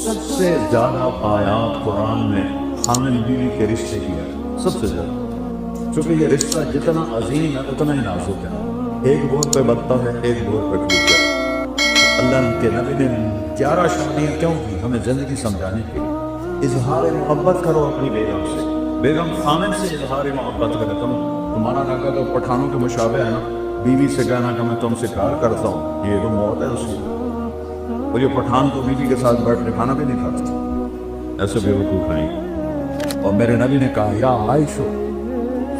سب سے زیادہ آیات قرآن میں خامن بیوی کے رشتے کی ہے، سب سے زیادہ، چونکہ یہ رشتہ جتنا عظیم ہے اتنا ہی نازک ہے، ایک بور پہ بنتا ہے ایک بور پہ ٹوٹتا ہے۔ اللہ کے نبی نے 11 شادیاں کیوں کی؟ ہمیں زندگی سمجھانے کے لیے۔ اظہار محبت کرو اپنی بیگم سے، بیگم خامن سے اظہار محبت کرے۔ تمہارا ناکہ تو پٹھانوں کے مشابہ ہے نا، بیوی سے کہنا کہ میں تم سے پیار کرتا ہوں، یہ تو موت ہے اس کی۔ اور یہ پٹھان تو بیوی کے ساتھ بیٹھ کے کھانا بھی نہیں کھاتا، ایسے بے وقوف نہیں۔ اور میرے نبی نے کہا یا عائشہ،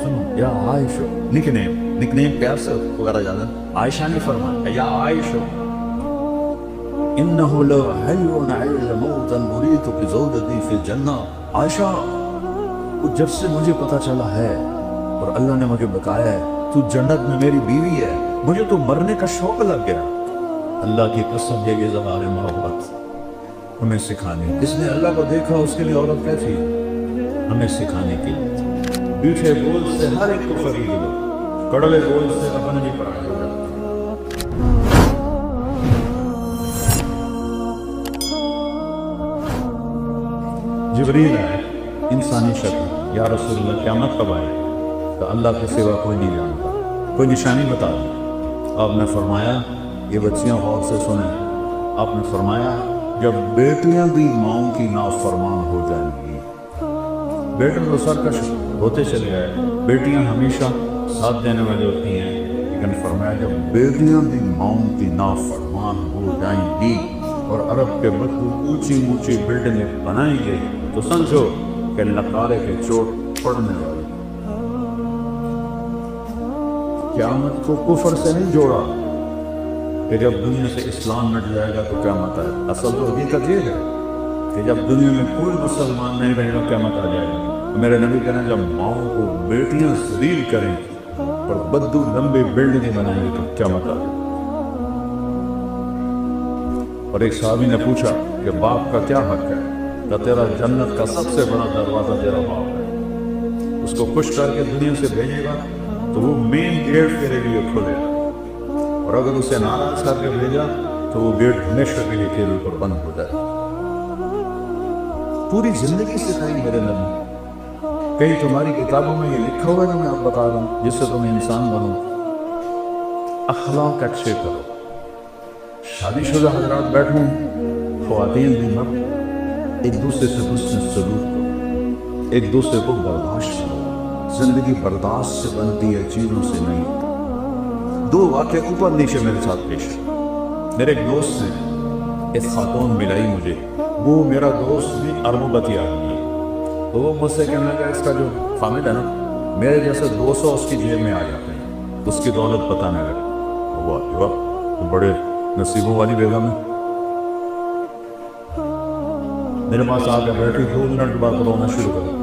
سنو یا عائشہ، نک نیم پیار سے وغیرہ جانا، عائشہ نے فرمایا یا عائشہ انہو لحیون عیل موتا مرید بزودتی فی الجنہ۔ عائشہ جب سے مجھے پتا چلا ہے اور اللہ نے مجھے بتایا ہے تو جنت میں میری بیوی ہے، مجھے تو مرنے کا شوق لگ گیا۔ اللہ کی قسم ہے یہ اظہار محبت ہمیں سکھانے، جس نے اللہ کو دیکھا اس کے لیے عورت کیسی ہے، ہمیں سکھانے کے لیے۔ میٹھے بول سے ہر ایک کو خرید لو، کڑوے بول سے اپنے بھی پڑھا جائے۔ جبریل آئے انسانی شکل، یا رسول اللہ قیامت کب آئے؟ تو اللہ کے سوا کوئی نہیں جانتا، کوئی نشانی بتا دیں۔ آپ نے فرمایا، یہ بچیاں غور سے سنیں، آپ نے فرمایا جب بیٹیاں بھی ماؤں کی نافرمان ہو جائیں گی، بیٹے تو سرکش ہوتے چلے آئے، بیٹیاں ہمیشہ ساتھ دینے والی ہوتی ہیں، لیکن فرمایا جب بیٹیاں بھی ماؤں کی نافرمان ہو جائیں گی اور عرب کے بدو اونچی اونچی بلڈنگیں بنائیں گے تو سمجھو کہ لقارے کے چوٹ پڑنے والی۔ قیامت کو کفر سے نہیں جوڑا کہ جب دنیا سے اسلام مٹ جائے گا تو قیامت آئے، اصل تو حقیقت یہ ہے کہ جب دنیا میں کوئی مسلمان نہیں رہے گا قیامت آ جائے گا۔ میرے نبی کہنا جب ماؤں کو بیٹیاں ذلیل کریں اور بدو لمبے بلڈنگیں بنائیں گے تو قیامت آ جائے گا۔ اور ایک صحابی نے پوچھا کہ باپ کا کیا حق ہے؟ کہ تیرا جنت کا سب سے بڑا دروازہ تیرا باپ ہے، اس کو خوش کر کے دنیا سے بھیجے گا تو وہ مین گیٹ تیرے لیے کھولے گا، اور اگر اسے ناراض کر کے بھیجا تو وہ گیٹ ہمیشہ کے لیے تیرے اوپر بند ہو جائے۔ پوری زندگی سکھائی میرے نبی، کہیں تمہاری کتابوں میں یہ لکھا ہوا ہے جو میں آپ بتا رہا ہوں، جس سے تم انسان بنو، اخلاق اچھے کرو۔ شادی شدہ حضرات بیٹھوں، خواتین بھی مرد، ایک دوسرے سے حسن سلوک کرو، ایک دوسرے کو برداشت کرو۔ زندگی برداشت سے بنتی ہے، چیزوں سے نہیں۔ دو واقعے اوپر نیچے میرے ساتھ پیش۔ میرے ایک دوست نے ایک خاتون ملائی مجھے، وہ میرا دوست بھی اربوں آدمی ہے، تو وہ مجھ سے کہنے لگا اس کا جو خامد ہے نا، میرے جیسے 200 اس کی جیب میں آ جاتے ہیں، اس کی دولت بتانے لگا۔ وہ بڑے نصیبوں والی بیگم ہے۔ میرے پاس آ کے بیٹھی، 2 منٹ بعد رونا شروع کر۔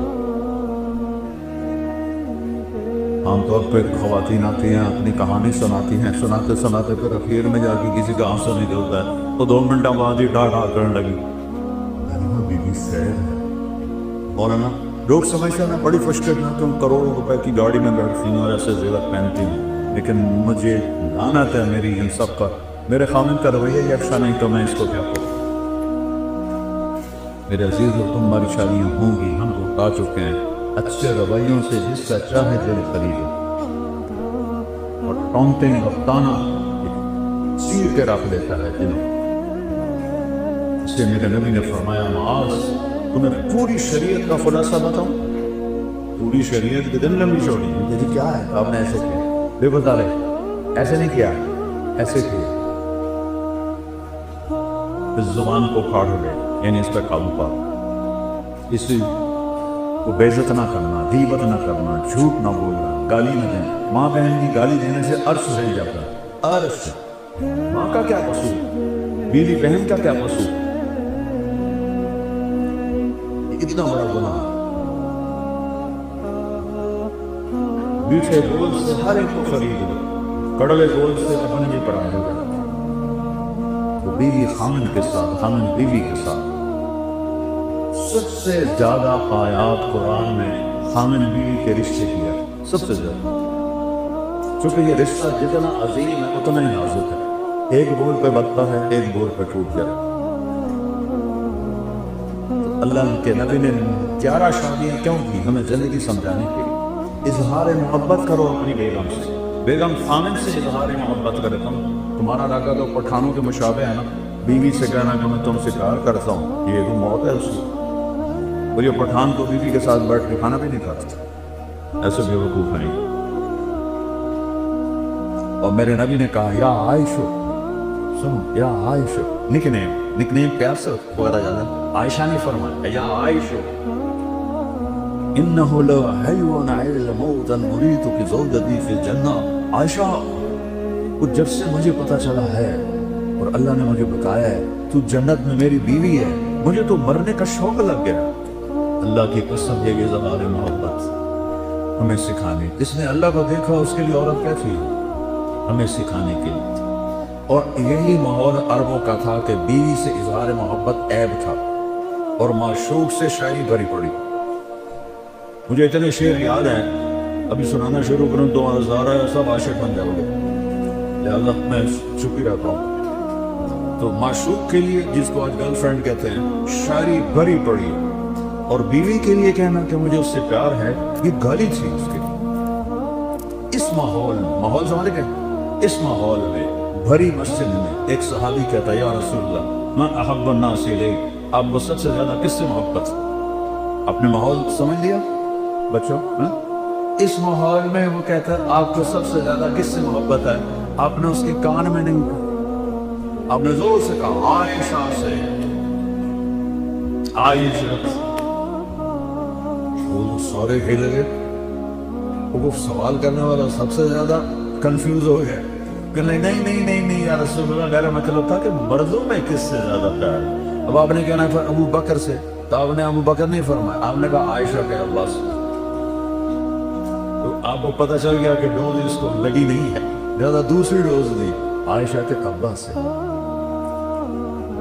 عام طور پہ خواتین آتی ہیں، اپنی کہانی سناتی ہیں، سناتے سناتے پھر اخیر میں جا کے کسی کا آنسو نہیں ہوتا ہے تو 2 منٹ بعد ہی ڈاڑ کرنے لگی۔ بیوی خیر ہے، اور نا لوگ سمجھتے ہیں بڑی خوشگوار میں تم کروڑوں روپے کی گاڑی میں بیٹھتی ہوں اور ایسے زیورات پہنتی ہوں، لیکن مجھے لعنت ہے میری ان سب پر، میرے خامن کا رویہ یکساں نہیں تو میں اس کو کیا کروں؟ میرے عزیز اور تمہاری شادیاں ہوں گی، ہم لوگ آ چکے ہیں، اچھے رویوں سے جس کا چاہے دل خریدو، اور ٹونٹنگ اور تانا چیر کے رکھ دیتا ہے دلوں۔ اس سے میرے نبی نے فرمایا معاذ تمہیں پوری شریعت کا خلاصہ بتاؤں؟ پوری شریعت کے دن لمبی چھوڑی جی کیا ہے؟ آپ نے ایسے کیا؟ بے بتا رہے ایسے نہیں کیا، ایسے کیا، اس زبان کو کاٹ لے، یعنی اس پہ قابو پا، اسی کو بے عزت نہ کرنا، غیبت نہ کرنا، جھوٹ نہ بولنا، گالی نہ دینا۔ ماں بہن کی گالی دینے سے عرش رہ جاتا ہے، عرش۔ ماں کا کیا قصور، بیوی بہن کا کیا قصور، اتنا بڑا گناہ۔ میٹھے بول سے ہر ایک کو خرید لو، کڑوے بول سے اپنے بھی پڑھا لو۔ تو بیوی خامن کے ساتھ، خامن بیوی کے ساتھ، سب سے زیادہ آیات قرآن میں خامن بیوی کے رشتے کی ہے، سب سے زیادہ، چونکہ یہ رشتہ جتنا عظیم ہے اتنا ہی نازک ہے، ایک بول پہ بنتا ہے ایک بول پہ ٹوٹ جائے۔ اللہ کے نبی نے 11 شادیاں کیوں کی؟ ہمیں زندگی سمجھانے کے لیے۔ اظہار محبت کرو اپنی بیگم سے، بیگم خامن سے اظہار محبت کرے۔ تمہارا راگا تو پٹھانوں کے مشابہ ہے نا، بیوی سے کہنا کہ میں تم سے پیار کرتا ہوں، یہ تو موت ہے اس کی۔ اور یہ پٹھان تو بیوی کے ساتھ بیٹھ کے کھانا بھی نہیں کھاتا، ایسے بے وقوف نہیں۔ اور میرے نبی نے کہا یا عائشہ، سنو یا عائشہ، نک نیم پیاسر وغیرہ جانا، عائشہ نے فرمایا یا عائشہ انہو لحیون علموتا مریدو کی زوجتی فی الجنہ۔ عائشہ، وہ جب سے مجھے پتا چلا ہے اور اللہ نے مجھے بتایا ہے تو جنت میں میری بیوی ہے، مجھے تو مرنے کا شوق لگ گیا۔ اللہ کی قسم ہے کہ اظہار محبت ہمیں سکھانے، جس نے اللہ کو دیکھا اس کے لیے عورت کیا تھی؟ ہمیں سکھانے کے لیے۔ اور یہی ماحول عربوں کا تھا کہ بیوی سے اظہار محبت عیب تھا اور معشوق سے شاعری بھری پڑی۔ مجھے اتنے شعر یاد ہیں، ابھی سنانا شروع کروں تو ہزارہ سب عاشق بن جاؤ گے، لہذا میں چپ ہی رہتا ہوں۔ تو معشوق کے لیے، جس کو آج گرل فرینڈ کہتے ہیں، شاعری بھری پڑی، اور بیوی کے لیے کہنا کہ مجھے اس سے پیار ہے، یہ گالی تھی اس کے لیے۔ اس ماحول سمجھ گئے؟ اس ماحول میں بھری مسجد میں ایک صحابی کہتا ہے یا رسول اللہ میں احب الناس الیک، آپ کو سب سے زیادہ کس سے محبت؟ آپ نے ماحول سمجھ لیا بچوں؟ اس ماحول میں وہ کہتا ہے آپ کو سب سے زیادہ کس سے محبت ہے؟ آپ نے اس کے کان میں نہیں کہا، آپ نے زور سے کہا عائشہ سے، عائشہ۔ وہ سارے ہل گئے، وہ سوال کرنے والا سب سے زیادہ کنفیوز ہو گیا کہ نہیں یا رسول اللہ، میرا مطلب تھا کہ مردوں میں کس سے زیادہ پیار ہے۔ اب آپ نے کہنا ہے ابو بکر سے، تو آپ نے ابو بکر نہیں فرمایا، آپ نے کہا عائشہ کے اللہ سے۔ تو آپ کو پتہ چل گیا کہ ڈوز اس کو لگی نہیں ہے، زیادہ دوسری ڈوز دی عائشہ کے ابا سے۔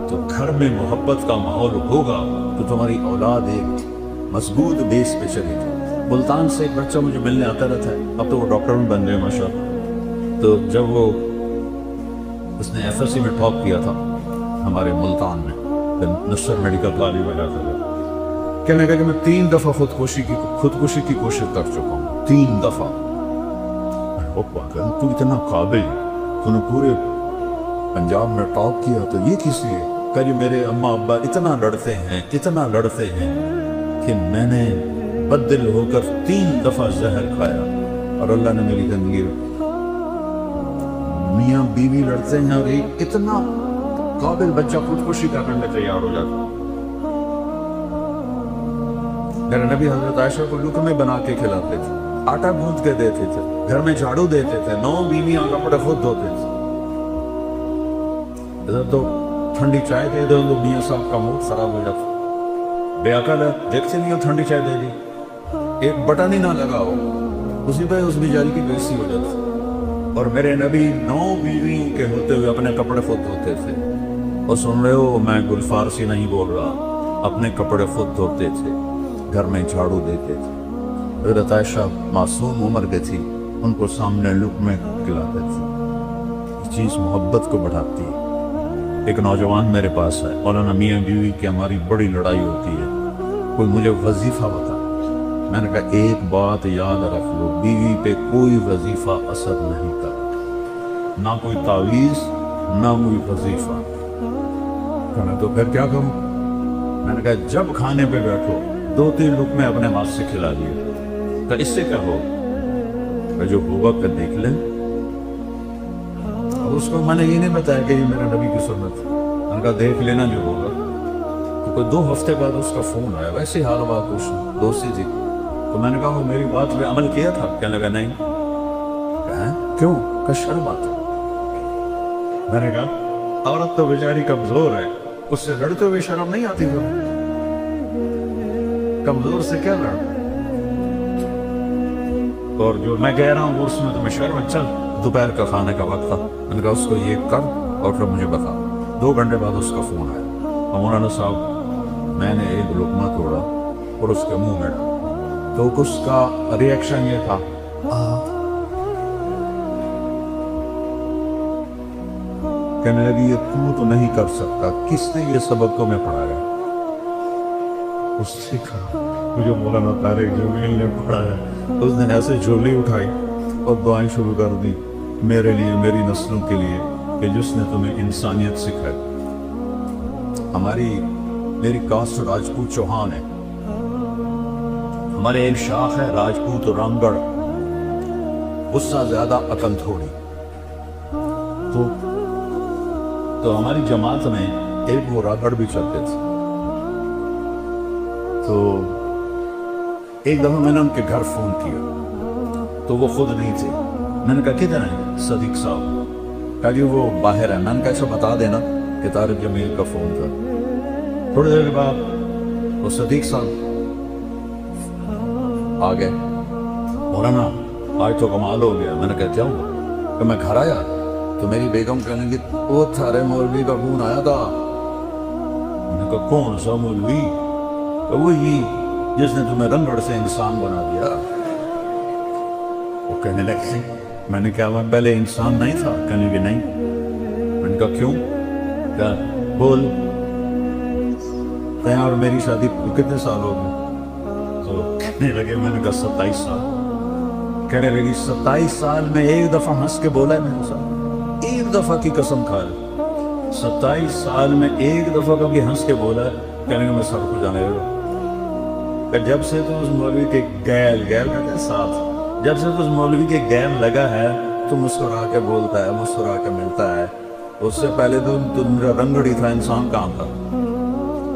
تو گھر میں محبت کا ماحول ہوگا تو تمہاری اولاد ایک مضبوط بیس پہ چلے گی۔ ملتان سے ایک بچہ مجھے ملنے آتا رہتا ہے، اب تو وہ ڈاکٹر میں بن گئے ماشاءاللہ۔ تو جب وہ اس نے ایف ایس سی میں ٹاپ کیا تھا ہمارے ملتان میں، نصر میڈیکل کالج میں جاتا تھا، کہنے لگا کہ میں 3 دفعہ خودکشی کی کوشش کر چکا ہوں، 3 دفعہ۔ تو اتنا قابل، تو نے پورے پنجاب میں ٹاپ کیا تو یہ کس لیے؟ کہ جی میرے اماں ابا اتنا لڑتے ہیں کہ میں نے بدل ہو کر 3 دفعہ زہر کھایا اور اللہ نے میری زندگی رکھی۔ میاں بیوی لڑتے ہیں اور ایک اتنا قابل بچہ خودکشی کرنے میں تیار ہو جاتا۔ میرے نبی حضرت عائشہ کو لقمے بنا کے کھلاتے تھے، آٹا گوندھ کے دیتے تھے، گھر میں جھاڑو دیتے تھے، 9 بیویاں کپڑے خود دھوتے تھے۔ ادھر تو ٹھنڈی چائے دے دو تو میاں صاحب کا موڈ خراب ہو جاتا، بے عقل ہے، دیکھتے نہیں ہو ٹھنڈی چائے دے دی، ایک بٹن ہی نہ لگاؤ، اسی پہ اس بیچاری کی بےعزتی ہو جاتی۔ اور میرے نبی 9 بیویوں کے ہوتے ہوئے اپنے کپڑے خود دھوتے تھے۔ اور سن رہے ہو، میں گل فارسی نہیں بول رہا، اپنے کپڑے خود دھوتے تھے، گھر میں جھاڑو دیتے تھے۔ حضرت عائشہ معصوم عمر کے تھی، ان کو سامنے لقمے کھلاتے تھے۔ یہ چیز محبت کو بڑھاتی ہے۔ ایک نوجوان میرے پاس ہے، مولانا میاں بیوی کی ہماری بڑی لڑائی ہوتی ہے، کوئی مجھے وظیفہ بتا۔ میں نے کہا ایک بات یاد رکھ لو، بیوی پہ کوئی وظیفہ اثر نہیں کرتا، نہ کوئی تعویذ نہ کوئی وظیفہ۔ کہنا تو پھر کیا کروں؟ میں نے کہا جب کھانے پہ بیٹھو 2-3 لقمے اپنے ہاتھ سے کھلا دیے، کہ اس سے کیا ہو، کہ جو ہوگا پھر دیکھ لیں۔ اب اس کو میں نے یہ نہیں بتایا کہ یہ میرے نبی کی سنت ہے، میں نے کہا دیکھ لینا جو ہوگا۔ تو کوئی 2 ہفتے بعد اس کا فون آیا، ویسے حال بات کچھ دوستی تھی، تو میں نے کہا وہ میری بات پہ عمل کیا تھا؟ کہنے لگا نہیں۔ کیوں؟ کہ شرم آتا۔ میں نے کہا عورت تو بیچاری کمزور ہے، اس سے لڑتے ہوئے شرم نہیں آتی، کمزور سے کیا لڑ؟ اور جو میں کہہ رہا ہوں وہ اس میں تمہیں شرم؟ چل دوپہر کا کھانے کا وقت تھا، میں نے کہا اس کو یہ کر اور پھر مجھے بتا۔ 2 گھنٹے بعد اس کا فون آیا، مولانا صاحب میں نے ایک لقمہ توڑا اور اس کے منہ میں ڈالا۔ تو اس کا ریئیکشن یہ تھا، کہنے لگی یہ تو نہیں کر سکتا، کس نے یہ سبق تمہیں پڑھایا؟ اس سے کہا مجھے مولانا طارق جمیل نے پڑھایا. اس نے ایسے جھولی اٹھائی اور دعائیں شروع کر دی میرے لیے, میری نسلوں کے لیے, کہ جس نے تمہیں انسانیت سکھائی. میری کاسٹ راجپوت چوہان ہے, ہمارے ایک شاخ ہے راجپوت رامگڑھ, اس سے زیادہ عقل تھوڑی. تو ہماری جماعت میں ایک وہ راگڑھ بھی چلتے تھے. تو ایک دفعہ میں نے ان کے گھر فون کیا تو وہ خود نہیں تھے. میں نے کہا کدھر ہیں صدیق صاحب؟ کہا جی وہ باہر ہے. میں نے کہا ایسا بتا دینا کہ طارق جمیل کا فون تھا. تھوڑی دیر کے بعد وہ صدیق صاحب آ گئے. مولانا آج تو کمال ہو گیا. میں نے کہا کیا ہوا؟ کہ میں گھر آیا تو میری بیگم کہنے لگی وہ تھارے مولوی کا فون آیا تھا. میں نے کہا کون سا مولوی؟ کہ وہی جس نے تمہیں رنگڑ سے انسان بنا دیا. وہ کہنے لگے میں نے کہا میں پہلے انسان نہیں تھا؟ کہنے لگے نہیں. میں نے کہا کیوں؟ کہا بول اور میری شادی کتنے سال ہو گئے؟ تو کہنے لگے میں نے کہا 27 سال. کہنے لگی 27 سال میں ایک دفعہ ہنس کے بولا ہے میرے ساتھ؟ ایک دفعہ کی قسم کھا لے 27 سال میں ایک دفعہ کبھی ہنس کے بولا ہے؟ کہنے لگا میں سر کو جانے لگا. کہ جب سے تو اس مولوی کے گیل کا ساتھ جب سے تو اس مولوی کے گیل لگا ہے تو مسکرا کے بولتا ہے, مسکرا کے ملتا ہے. اس سے پہلے تو میرا رنگڑ ہی تھا, انسان کہاں تھا.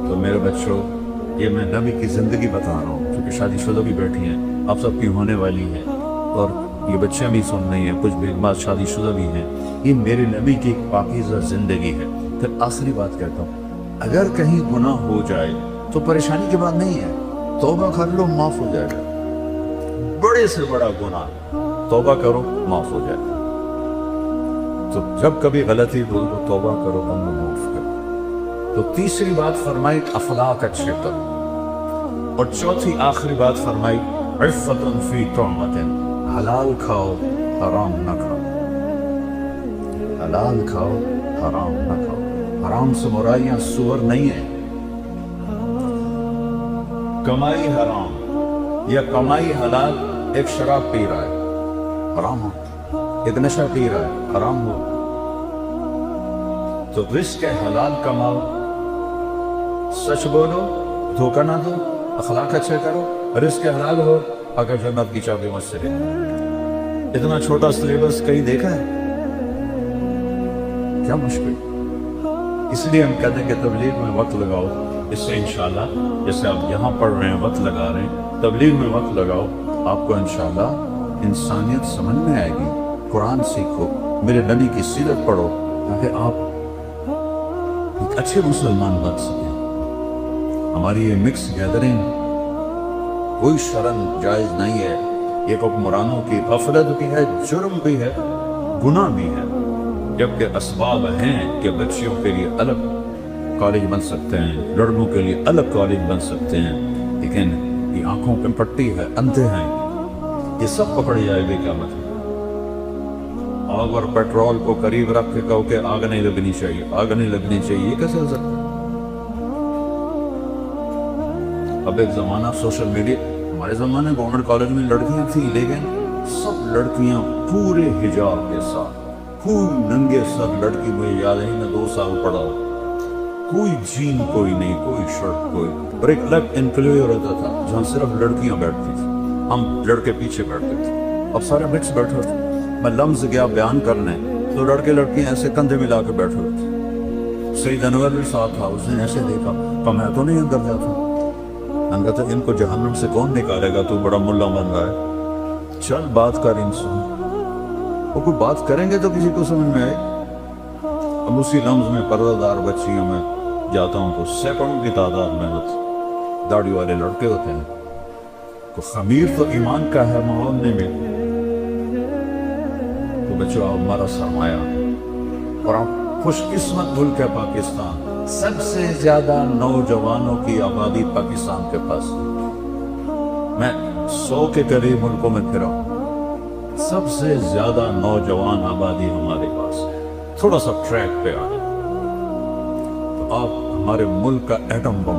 تو میرے بچوں یہ میں نبی کی زندگی بتا رہا ہوں, کیونکہ شادی شدہ بھی بیٹھی ہیں, آپ سب کی ہونے والی ہیں, اور یہ بچیاں بھی سن رہی ہیں, کچھ بھی بعد شادی شدہ بھی ہیں. یہ میرے نبی کی ایک پاکیزہ زندگی ہے. پھر آخری بات کہتا ہوں, اگر کہیں گناہ ہو جائے تو پریشانی کی بات نہیں ہے, توبہ کر لو معاف ہو جائے گا. بڑے سے بڑا گناہ توبہ کرو معاف ہو جائے گا. تو جب کبھی غلطی ہو تو توبہ کرو, اللہ معاف کرو. تو تیسری بات فرمائی اخلاق اچھے کرو, اور چوتھی آخری بات فرمائی عفت فی طعمت, حلال کھاؤ حرام نہ کھاؤ. حلال کھاؤ حرام نہ کھاؤ. حرام سے مراد یہاں سور نہیں ہے, کمائی حرام یا کمائی حلال. ایک شراب پی رہا ہے حرام ہو, ایک نشہ پی رہا ہے حرام ہو. تو رزق حلال کماؤ, سچ بولو, دھوکہ نہ دو, اخلاق اچھے کرو, رزق حلال ہو, اگر جنت کی چابی مجھ سے لے. اتنا چھوٹا سلیبس کہیں دیکھا ہے کیا؟ مشکل. اس لیے ہم کہتے ہیں کہ تبلیغ میں وقت لگاؤ. اس سے انشاءاللہ جیسے آپ یہاں پڑھ رہے ہیں وقت لگا رہے ہیں, تبلیغ میں وقت لگاؤ, آپ کو انشاءاللہ انسانیت سمجھ میں آئے گی. قرآن سیکھو, میرے نبی کی سیرت پڑھو, تاکہ آپ ایک اچھے مسلمان بن سکیں. ہماری یہ مکس گیدرنگ کوئی شرم جائز نہیں ہے. یہ حکمرانوں کی غفلت بھی ہے, جرم بھی ہے, گناہ بھی ہے. جبکہ اسباب ہیں کہ بچیوں کے لیے الگ کالج بن سکتے ہیں, لڑکوں کے لیے الگ کالج بن سکتے ہیں, لیکن یہ آنکھوں پہ پٹی ہے, اندھے ہیں, یہ سب پکڑ جائے گی کیا مطلب. آگ اور پیٹرول کو قریب رکھ کے کہو کہ آگ نہیں لگنی چاہیے, آگ نہیں لگنی چاہیے, یہ کیسے ہو سکتا ہے؟ اب ایک زمانہ سوشل میڈیا, ہمارے زمانے گورنمنٹ کالج میں لڑکیاں تھیں, لیکن سب لڑکیاں پورے حجاب کے ساتھ, کوئی ننگے سر لڑکی, مجھے یاد ہے میں 2 سال پڑھا ہوں, کوئی جین کوئی نہیں, کوئی شرٹ کوئی, اور ایک الگ انکلیور ہوتا تھا جہاں صرف لڑکیاں بیٹھتی تھیں, ہم لڑکے پیچھے بیٹھتے تھے. اب سارے مکس بیٹھے تھے. میں لمز گیا بیان کرنے تو لڑکے لڑکیاں ایسے کندھے ملا کے بیٹھے ہوئے تھے. سید انور بھی ساتھ تھا, اس نے ایسے دیکھا تو میں تو نہیں اندر جاتا. میں کہتا ان کو جہنم سے کون نکالے گا, تو بڑا ملا بن رہا ہے, چل بات کر ان سے. وہ کوئی بات کریں گے تو کسی کو سمجھ میں آئے. اب اسی لمز میں پردہ دار بچیوں میں جاتا ہوں تو سینکڑوں کی تعداد میں داڑھی والے لڑکے ہوتے ہیں. تو خمیر تو ایمان کا ہے محلے میں. تو بچوں ہمارا سرمایہ, اور آپ خوش قسمت ملک ہے پاکستان. سب سے زیادہ نوجوانوں کی آبادی پاکستان کے پاس. میں 100 کے قریب ملکوں میں پھرا ہوں, سب سے زیادہ نوجوان آبادی ہمارے پاس ہے. تھوڑا سا ٹریک پہ آ جائیں تو آپ ہمارے ملک کا ایٹم بم